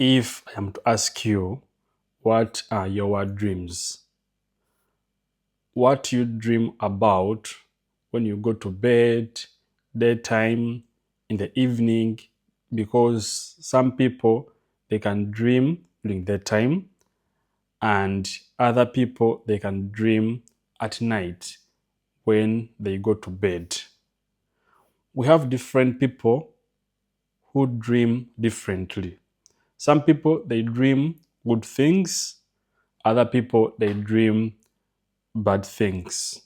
If I am to ask you, what are your dreams? What you dream about when you go to bed, daytime, in the evening, because some people, they can dream during daytime, and other people, they can dream at night when they go to bed. We have different people who dream differently. Some people, they dream good things. Other people, they dream bad things.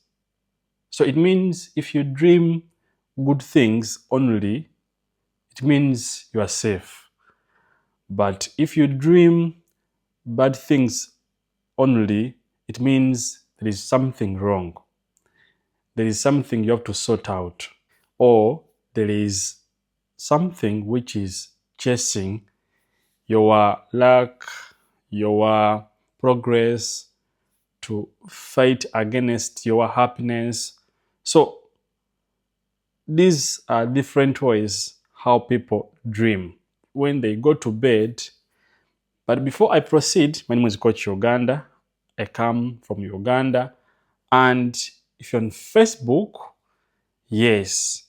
So it means if you dream good things only, it means you are safe. But if you dream bad things only, it means there is something wrong. There is something you have to sort out. Or there is something which is chasing your luck, your progress, to fight against your happiness. So these are different ways how people dream when they go to bed. But before I proceed, my name is Coach Uganda. I come from Uganda. And if you're on Facebook, yes,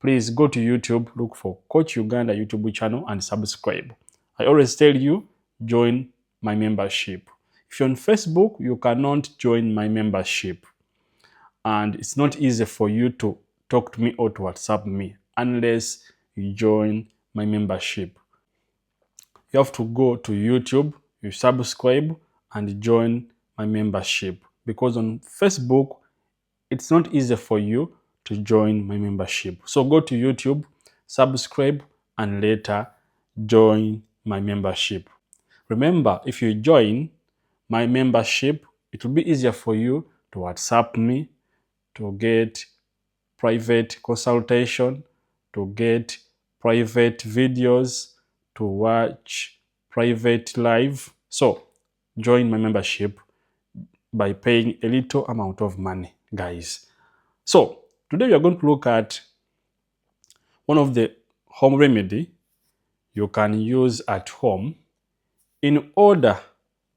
please go to YouTube, look for Coach Uganda YouTube channel and subscribe. I always tell you, join my membership. If you're on Facebook, you cannot join my membership. And it's not easy for you to talk to me or to WhatsApp me unless you join my membership. You have to go to YouTube, you subscribe, and join my membership. Because on Facebook, it's not easy for you to join my membership. So go to YouTube, subscribe, and later join my membership. Remember, if you join my membership, it will be easier for you to WhatsApp me, to get private consultation, to get private videos, to watch private live. So join my membership by paying a little amount of money, guys. So today we are going to look at one of the home remedy you can use at home in order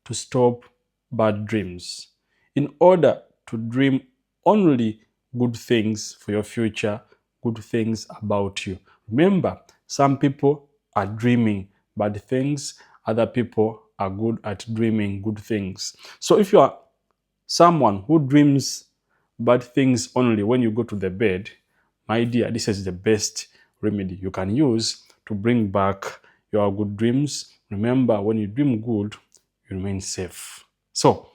to stop bad dreams, in order to dream only good things for your future, good things about you. Remember, some people are dreaming bad things, other people are good at dreaming good things. So if you are someone who dreams bad things only when you go to the bed, my dear, this is the best remedy you can use to bring back your good dreams. Remember, when you dream good, you remain safe. So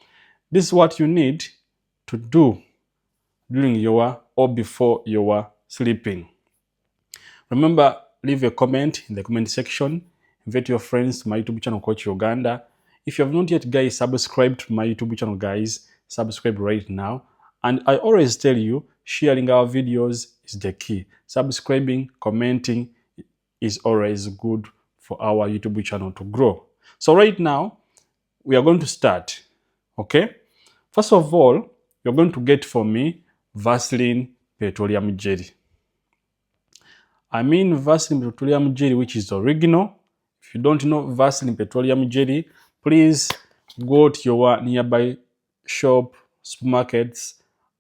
this is what you need to do during your or before your sleeping. Remember, leave a comment in the comment section. Invite your friends to my YouTube channel, Coach Uganda. If you have not yet, guys, subscribe to my YouTube channel, guys. Subscribe right now. And I always tell you, sharing our videos is the key. Subscribing, commenting is always good for our YouTube channel to grow. So right now, we are going to start, okay? First of all, you're going to get for me Vaseline petroleum jelly. I mean Vaseline petroleum jelly, which is original. If you don't know Vaseline petroleum jelly, please go to your nearby shop, supermarkets,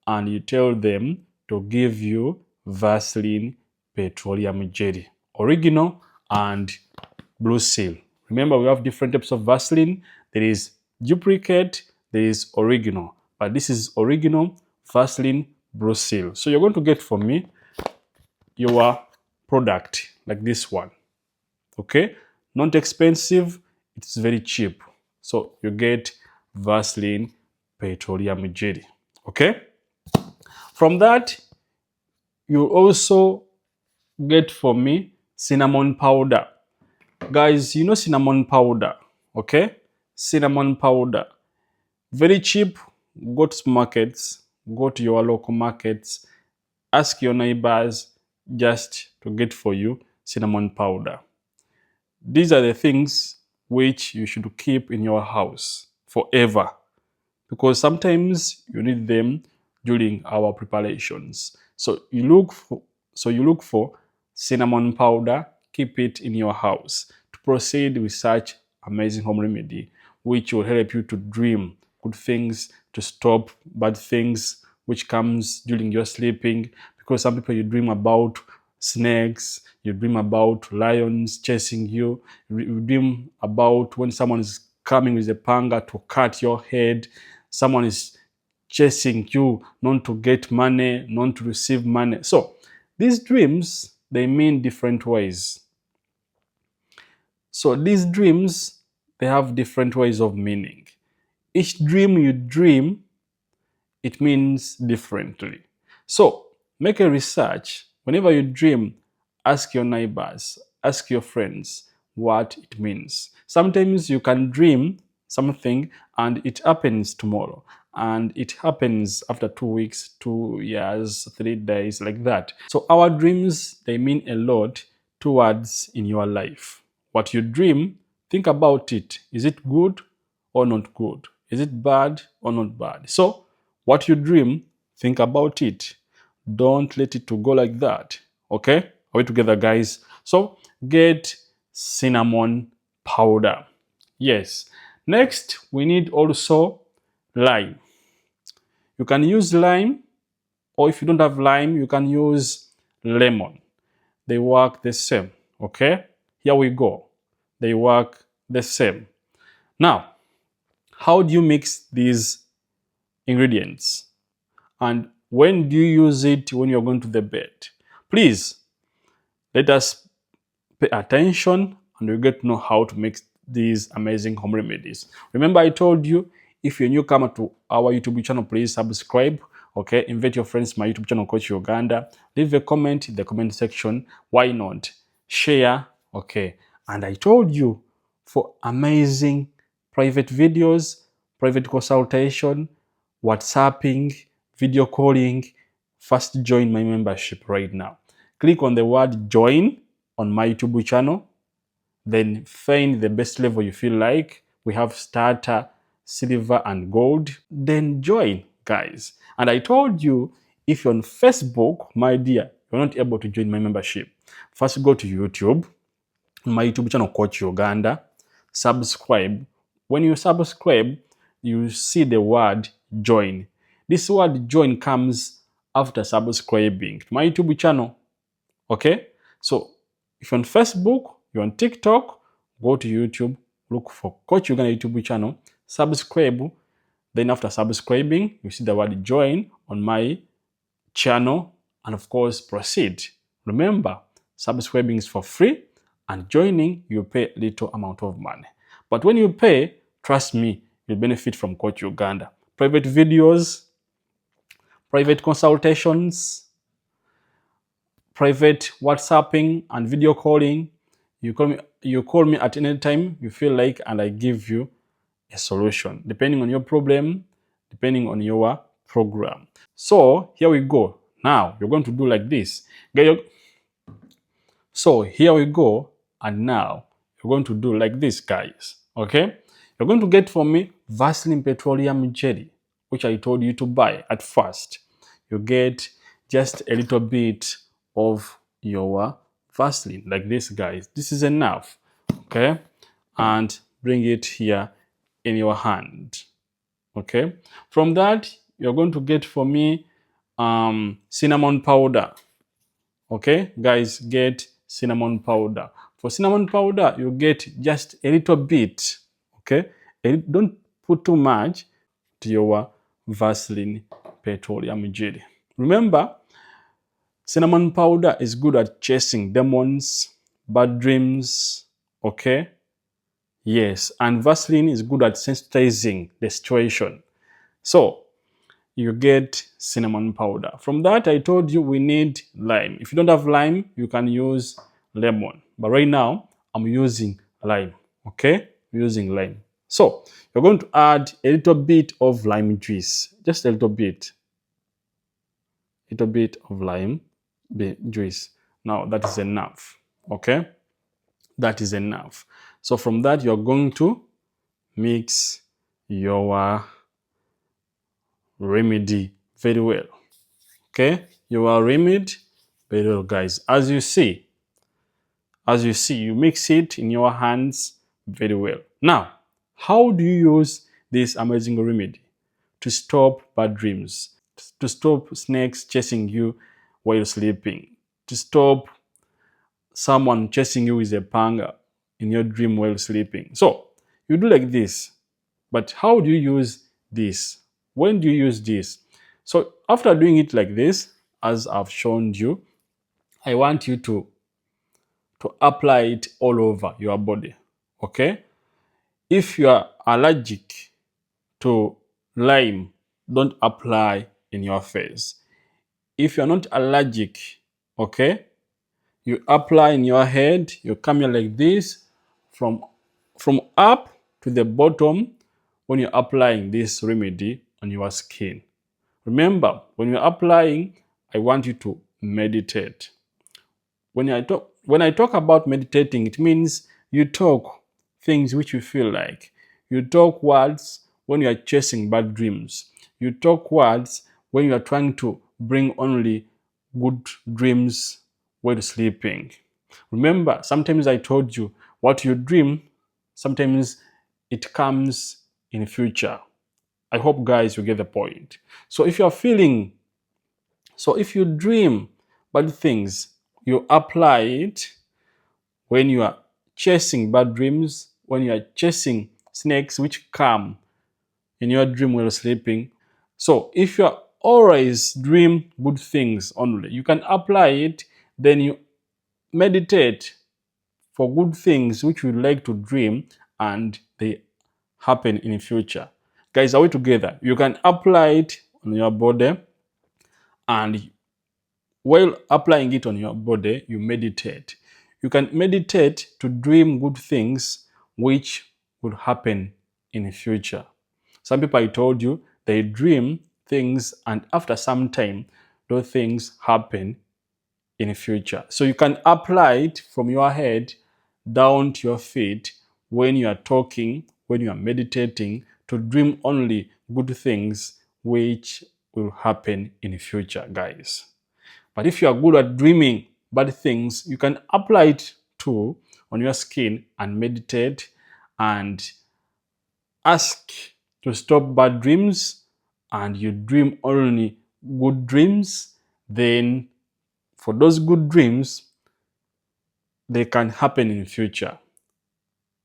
and you tell them to give you Vaseline petroleum jelly, original and blue seal. Remember, we have different types of Vaseline. There is duplicate, there is original, but this is original Vaseline blue seal. So you're going to get for me your product like this one, okay? Not expensive, it's very cheap. So you get Vaseline petroleum jelly, okay? From that, you also get for me cinnamon powder. Guys, you know cinnamon powder, okay? Cinnamon powder, very cheap. Go to markets, go to your local markets, ask your neighbors just to get for you cinnamon powder. These are the things which you should keep in your house forever, because sometimes you need them during our preparations. So you look for cinnamon powder, keep it in your house to proceed with such amazing home remedy which will help you to dream good things, to stop bad things which comes during your sleeping. Because some people, you dream about snakes, you dream about lions chasing you, you dream about when someone is coming with a panga to cut your head, someone is chasing you not to get money, not to receive money. So these dreams, they mean different ways. So these dreams, they have different ways of meaning. Each dream you dream, it means differently. So make a research. Whenever you dream, ask your neighbors, ask your friends what it means. Sometimes you can dream something and it happens tomorrow, and it happens after 2 weeks, 2 years, 3 days, like that. So our dreams, they mean a lot towards in your life. What you dream, think about it. Is it good or not good? Is it bad or not bad? So what you dream, think about it. Don't let it to go like that. Okay? Are we together, guys? So get cinnamon powder. Yes. Next, we need also lime. You can use lime, or if you don't have lime, you can use lemon. They work the same. Okay? Here we go. They work the same. Now, how do you mix these ingredients? And when do you use it? When you're going to the bed? Please let us pay attention and we get to know how to make these amazing home remedies. Remember, I told you, if you're a newcomer to our YouTube channel, please subscribe. Okay, invite your friends to my YouTube channel, Coach Uganda. Leave a comment in the comment section. Why not? Share. Okay, and I told you, for amazing private videos, private consultation, WhatsApping, video calling, first join my membership right now. Click on the word join on my YouTube channel, then find the best level you feel like. We have starter, silver, and gold. Then join, guys. And I told you, if you're on Facebook, my dear, you're not able to join my membership. First, go to YouTube, my YouTube channel, Coach Uganda. Subscribe. When you subscribe, you see the word join. This word join comes after subscribing to my YouTube channel. Okay? So if you're on Facebook, you're on TikTok, go to YouTube, look for Coach Uganda YouTube channel, subscribe. Then after subscribing, you see the word join on my channel, and of course proceed. Remember, subscribing is for free and joining, you pay little amount of money. But when you pay, trust me, you'll benefit from Coach Uganda. Private videos, private consultations, private WhatsApping and video calling. You call me at any time you feel like, and I give you a solution depending on your problem, depending on your program. So here we go. Now you're going to do like this. So here we go, and now you're going to do like this, guys. Okay? You're going to get for me Vaseline petroleum jelly, which I told you to buy at first. You get just a little bit of your Vaseline, like this, guys. This is enough. Okay? And bring it here in your hand. Okay? From that, you're going to get for me cinnamon powder. Okay, guys, get cinnamon powder. For cinnamon powder, you get just a little bit. Okay, don't put too much to your Vaseline petroleum jelly. Remember, cinnamon powder is good at chasing demons, bad dreams. Okay, yes, and Vaseline is good at sensitizing the situation. So you get cinnamon powder. From that, I told you we need lime. If you don't have lime, you can use lemon. But right now, I'm using lime. Okay? I'm using lime. So you're going to add a little bit of lime juice. Just a little bit. Little bit of lime juice. Now that is enough. Okay? That is enough. So from that, you're going to mix your remedy very well. Okay, your remedy very well, guys. As you see, you mix it in your hands very well. Now, how do you use this amazing remedy to stop bad dreams, to stop snakes chasing you while sleeping, to stop someone chasing you with a panga in your dream while sleeping? So, you do like this. But how do you use this? When do you use this? So, after doing it like this, as I've shown you, I want you to apply it all over your body. Okay? If you are allergic to lime, don't apply in your face. If you're not allergic, okay, you apply in your head, you come here like this, from up to the bottom when you're applying this remedy on your skin. Remember, when you're applying, I want you to meditate. When I talk about meditating, it means you talk things which you feel like. You talk words when you are chasing bad dreams. You talk words when you are trying to bring only good dreams while sleeping. Remember, sometimes I told you what you dream, sometimes it comes in future. I hope, guys, you get the point. So if you dream bad things, you apply it when you are chasing bad dreams, when you are chasing snakes which come in your dream while sleeping. So if you always dream good things only, you can apply it, then you meditate for good things which you like to dream and they happen in the future. Guys, are we together? You can apply it on your body, and while applying it on your body, you meditate. You can meditate to dream good things which will happen in the future. Some people, I told you, they dream things and after some time, those things happen in the future. So you can apply it from your head down to your feet when you are talking, when you are meditating, to dream only good things which will happen in the future, guys. But if you are good at dreaming bad things, you can apply it too on your skin and meditate and ask to stop bad dreams, and you dream only good dreams. Then for those good dreams, they can happen in the future.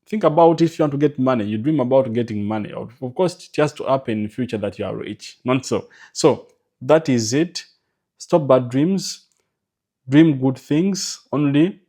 Think about, if you want to get money, you dream about getting money. Of course, it has to happen in the future that you are rich. Not so. So that is it. Stop bad dreams. Dream good things only.